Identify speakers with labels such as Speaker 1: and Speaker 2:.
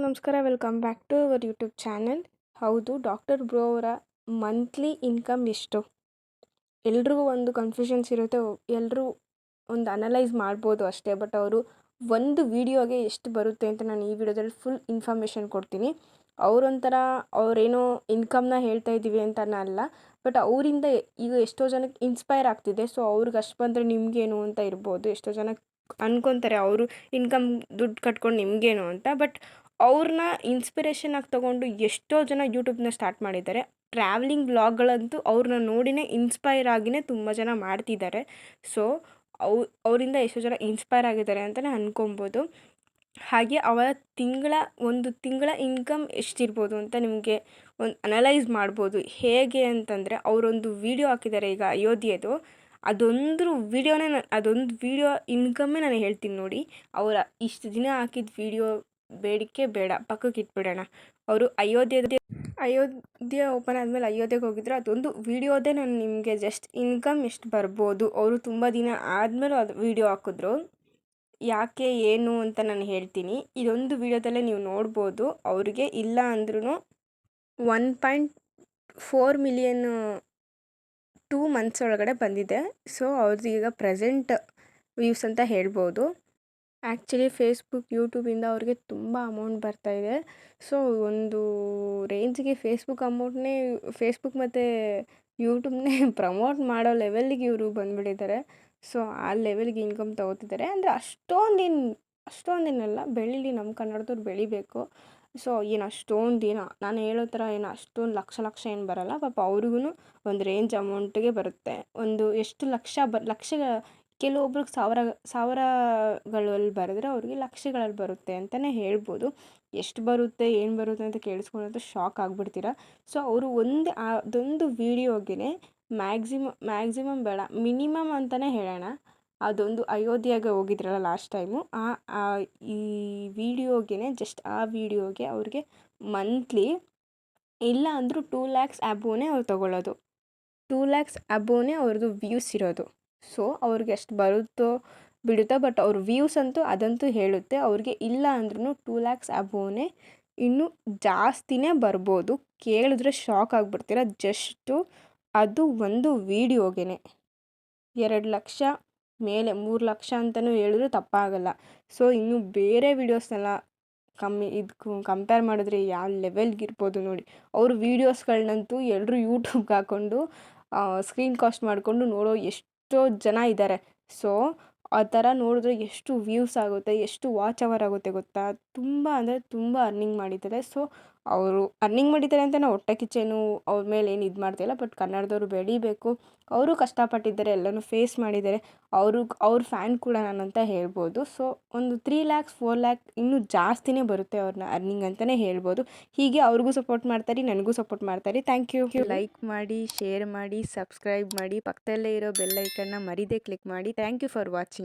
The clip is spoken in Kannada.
Speaker 1: ನಮಸ್ಕಾರ. Welcome back to our YouTube channel. ಹೌದು, ಡಾಕ್ಟರ್ ಬ್ರೋ ಅವರ ಮಂತ್ಲಿ ಇನ್ಕಮ್ ಎಷ್ಟು? ಎಲ್ರಿಗೂ ಒಂದು ಕನ್ಫ್ಯೂಷನ್ಸ್ ಇರುತ್ತೆ. ಎಲ್ಲರೂ ಒಂದು ಅನಲೈಸ್ ಮಾಡ್ಬೋದು ಅಷ್ಟೇ. ಬಟ್ ಅವರು ಒಂದು ವೀಡಿಯೋಗೆ ಎಷ್ಟು ಬರುತ್ತೆ ಅಂತ ನಾನು ಈ ವಿಡಿಯೋದಲ್ಲಿ ಫುಲ್ ಇನ್ಫಾರ್ಮೇಷನ್ ಕೊಡ್ತೀನಿ. ಅವರೊಂಥರ ಅವರೇನೋ ಇನ್ಕಮ್ನ ಹೇಳ್ತಾ ಇದ್ದೀವಿ ಅಂತ ಅಲ್ಲ, ಬಟ್ ಅವರಿಂದ ಈಗ ಎಷ್ಟೋ ಜನಕ್ಕೆ ಇನ್ಸ್ಪೈರ್ ಆಗ್ತಿದೆ. ಸೊ ಅವ್ರಿಗೆ ಅಷ್ಟು ಬಂದರೆ ನಿಮಗೇನು ಅಂತ ಇರ್ಬೋದು. ಎಷ್ಟೋ ಜನ ಅನ್ಕೊತಾರೆ ಅವರು ಇನ್ಕಮ್ ದುಡ್ಡು ಕಟ್ಕೊಂಡು ನಿಮಗೇನು ಅಂತ. ಬಟ್ ಅವ್ರನ್ನ ಇನ್ಸ್ಪಿರೇಷನ್ ಆಗಿ ತೊಗೊಂಡು ಎಷ್ಟೋ ಜನ ಯೂಟ್ಯೂಬ್ನ ಸ್ಟಾರ್ಟ್ ಮಾಡಿದ್ದಾರೆ. ಟ್ರಾವೆಲಿಂಗ್ ವ್ಲಾಗ್ಗಳಂತೂ ಅವ್ರನ್ನ ನೋಡಿನೇ ಇನ್ಸ್ಪೈರ್ ಆಗಿನೇ ತುಂಬ ಜನ ಮಾಡ್ತಿದ್ದಾರೆ. ಸೊ ಅವರಿಂದ ಎಷ್ಟೋ ಜನ ಇನ್ಸ್ಪೈರ್ ಆಗಿದ್ದಾರೆ ಅಂತಲೇ ಅನ್ಕೊಬೋದು. ಹಾಗೆ ಅವರ ಒಂದು ತಿಂಗಳ ಇನ್ಕಮ್ ಎಷ್ಟಿರ್ಬೋದು ಅಂತ ನಿಮಗೆ ಒಂದು ಅನಲೈಸ್ ಮಾಡ್ಬೋದು. ಹೇಗೆ ಅಂತಂದರೆ, ಅವರೊಂದು ವೀಡಿಯೋ ಹಾಕಿದ್ದಾರೆ ಈಗ ಅಯೋಧ್ಯೆದು. ಅದೊಂದು ವೀಡಿಯೋ ಇನ್ಕಮ್ಮೇ ನಾನು ಹೇಳ್ತೀನಿ ನೋಡಿ. ಅವರ ಇಷ್ಟು ದಿನ ಹಾಕಿದ ವೀಡಿಯೋ ಬೇಡಿಕೆ ಬೇಡ, ಪಕ್ಕಕ್ಕೆ ಇಟ್ಬಿಡೋಣ. ಅವರು ಅಯೋಧ್ಯೆ ಓಪನ್ ಆದಮೇಲೆ ಅಯೋಧ್ಯೆಗೆ ಹೋಗಿದ್ರು. ಅದೊಂದು ವೀಡಿಯೋದೇ ನಾನು ನಿಮಗೆ ಜಸ್ಟ್ ಇನ್ಕಮ್ ಎಷ್ಟು ಬರ್ಬೋದು, ಅವರು ತುಂಬ ದಿನ ಆದಮೇಲೂ ಅದು ವೀಡಿಯೋ ಹಾಕಿದ್ರು. ಯಾಕೆ ಏನು ಅಂತ ನಾನು ಹೇಳ್ತೀನಿ. ಇದೊಂದು ವೀಡಿಯೋದಲ್ಲೇ ನೀವು ನೋಡ್ಬೋದು. ಅವ್ರಿಗೆ ಇಲ್ಲ ಅಂದ್ರೂ 1.4 ಮಿಲಿಯನ್ 2 ಮಂತ್ಸ್ ಒಳಗಡೆ ಬಂದಿದೆ. ಸೊ ಅವ್ರದ್ದು ಈಗ ಪ್ರೆಸೆಂಟ್ ವ್ಯೂಸ್ ಅಂತ ಹೇಳ್ಬೋದು. ಆ್ಯಕ್ಚುಲಿ ಯೂಟ್ಯೂಬಿಂದ ಅವ್ರಿಗೆ ತುಂಬ ಅಮೌಂಟ್ ಬರ್ತಾಯಿದೆ. ಸೊ ಒಂದು ರೇಂಜಿಗೆ ಫೇಸ್ಬುಕ್ ಮತ್ತು ಯೂಟ್ಯೂಬ್ನೇ ಪ್ರಮೋಟ್ ಮಾಡೋ ಲೆವೆಲ್ಲಿಗೆ ಇವರು ಬಂದುಬಿಟ್ಟಿದ್ದಾರೆ. ಸೊ ಆ ಲೆವೆಲ್ಗೆ ಇನ್ಕಮ್ ತೊಗೋತಿದ್ದಾರೆ. ಅಂದರೆ ಅಷ್ಟೊಂದೇನಲ್ಲ, ಬೆಳೀಲಿ, ನಮ್ಮ ಕನ್ನಡದವ್ರು ಬೆಳಿಬೇಕು. ಸೊ ನಾನು ಹೇಳೋ ಥರ ಅಷ್ಟೊಂದು ಲಕ್ಷ ಏನು ಬರೋಲ್ಲ. ಪಾಪ ಅವ್ರಿಗೂ ಒಂದು ರೇಂಜ್ ಅಮೌಂಟಿಗೆ ಬರುತ್ತೆ. ಒಂದು ಎಷ್ಟು ಲಕ್ಷ ಕೆಲವೊಬ್ರಿಗೆ ಸಾವಿರಗಳಲ್ಲಿ ಬರೆದ್ರೆ ಅವ್ರಿಗೆ ಲಕ್ಷಗಳಲ್ಲಿ ಬರುತ್ತೆ ಅಂತಲೇ ಹೇಳ್ಬೋದು. ಎಷ್ಟು ಬರುತ್ತೆ ಏನು ಬರುತ್ತೆ ಅಂತ ಕೇಳಿಸ್ಕೊಂಡ್ರೆ ಶಾಕ್ ಆಗಿಬಿಡ್ತೀರ. ಸೊ ಅವರು ಅದೊಂದು ವೀಡಿಯೋಗೆ ಮ್ಯಾಕ್ಸಿಮಮ್ ಬೇಡ, ಮಿನಿಮಮ್ ಅಂತಲೇ ಹೇಳೋಣ. ಅದೊಂದು ಅಯೋಧ್ಯೆಗೆ ಹೋಗಿದ್ರಲ್ಲ ಲಾಸ್ಟ್ ಟೈಮು, ಈ ವಿಡಿಯೋಗೆ ಜಸ್ಟ್ ಆ ವಿಡಿಯೋಗೆ ಅವ್ರಿಗೆ ಮಂತ್ಲಿ ಇಲ್ಲ ಅಂದರೂ 2 ಲ್ಯಾಕ್ಸ್ ಅಬೋನೇ ಅವ್ರು ತೊಗೊಳ್ಳೋದು. 2 ಲ್ಯಾಕ್ಸ್ ಅಬೋನೇ ಅವ್ರದ್ದು ವ್ಯೂಸ್ ಇರೋದು. ಸೊ ಅವ್ರಿಗೆ ಎಷ್ಟು ಬರುತ್ತೋ ಬಿಡುತ್ತೋ, ಬಟ್ ಅವ್ರ ವ್ಯೂಸ್ ಅದಂತೂ ಹೇಳುತ್ತೆ. ಅವ್ರಿಗೆ ಇಲ್ಲ ಅಂದ್ರೂ 2 ಲ್ಯಾಕ್ಸ್ ಅಬೋನೇ, ಇನ್ನೂ ಜಾಸ್ತಿನೇ ಬರ್ಬೋದು. ಕೇಳಿದ್ರೆ ಶಾಕ್ ಆಗಿಬಿಡ್ತೀರ. ಜಸ್ಟು ಅದು ಒಂದು ವೀಡಿಯೋಗೆ 2 ಲಕ್ಷ ಮೇಲೆ 3 ಲಕ್ಷ ಅಂತಲೂ ಹೇಳಿದ್ರು ತಪ್ಪಾಗಲ್ಲ. ಸೊ ಇನ್ನು ಬೇರೆ ವೀಡಿಯೋಸ್ನೆಲ್ಲ ಕಂಪೇರ್ ಮಾಡಿದ್ರೆ ಯಾವ ಲೆವೆಲ್ಗೆ ಇರ್ಬೋದು ನೋಡಿ. ಅವ್ರ ವೀಡಿಯೋಸ್ಗಳನ್ನಂತೂ ಎಲ್ಲರೂ ಯೂಟ್ಯೂಬ್ಗೆ ಹಾಕ್ಕೊಂಡು ಸ್ಕ್ರೀನ್ ಕಾಸ್ಟ್ ಮಾಡಿಕೊಂಡು ನೋಡೋ ಎಷ್ಟೋ ಜನ ಇದ್ದಾರೆ. ಸೊ ಆ ಥರ ನೋಡಿದ್ರೆ ಎಷ್ಟು ವ್ಯೂಸ್ ಆಗುತ್ತೆ, ಎಷ್ಟು ವಾಚ್ ಅವರ್ ಆಗುತ್ತೆ ಗೊತ್ತಾ? ತುಂಬ ಅಂದರೆ ತುಂಬ ಅರ್ನಿಂಗ್ ಮಾಡಿದ್ದಾರೆ. ಸೊ ಅವರು ಅರ್ನಿಂಗ್ ಮಾಡಿದ್ದಾರೆ ಅಂತ ನಾವು ಹೊಟ್ಟೆ ಕಿಚ್ಚೇನು ಅವ್ರ ಮೇಲೆ ಏನು ಇದು ಮಾಡ್ತಾಯಿಲ್ಲ. ಬಟ್ ಕನ್ನಡದವರು ಬೆಳಿಬೇಕು, ಅವರು ಕಷ್ಟಪಟ್ಟಿದ್ದಾರೆ, ಎಲ್ಲನೂ ಫೇಸ್ ಮಾಡಿದ್ದಾರೆ. ಅವ್ರ ಫ್ಯಾನ್ ಕೂಡ ನಾನಂತ ಹೇಳ್ಬೋದು. ಸೊ ಒಂದು 3 ಲ್ಯಾಕ್ಸ್ 4 ಲ್ಯಾಕ್ ಇನ್ನೂ ಜಾಸ್ತಿನೇ ಬರುತ್ತೆ ಅವ್ರನ್ನ ಅರ್ನಿಂಗ್ ಅಂತಲೇ ಹೇಳ್ಬೋದು. ಹೀಗೆ ಅವ್ರಿಗೂ ಸಪೋರ್ಟ್ ಮಾಡ್ತಾರೆ, ನನಗೂ ಸಪೋರ್ಟ್ ಮಾಡ್ತಾರೆ. Thank you. ಲೈಕ್ ಮಾಡಿ, ಶೇರ್ ಮಾಡಿ, ಸಬ್ಸ್ಕ್ರೈಬ್ ಮಾಡಿ, ಪಕ್ಕದಲ್ಲೇ ಇರೋ ಬೆಲ್ ಐಕನ್ನ ಮರೀದೇ ಕ್ಲಿಕ್ ಮಾಡಿ. Thank you for watching.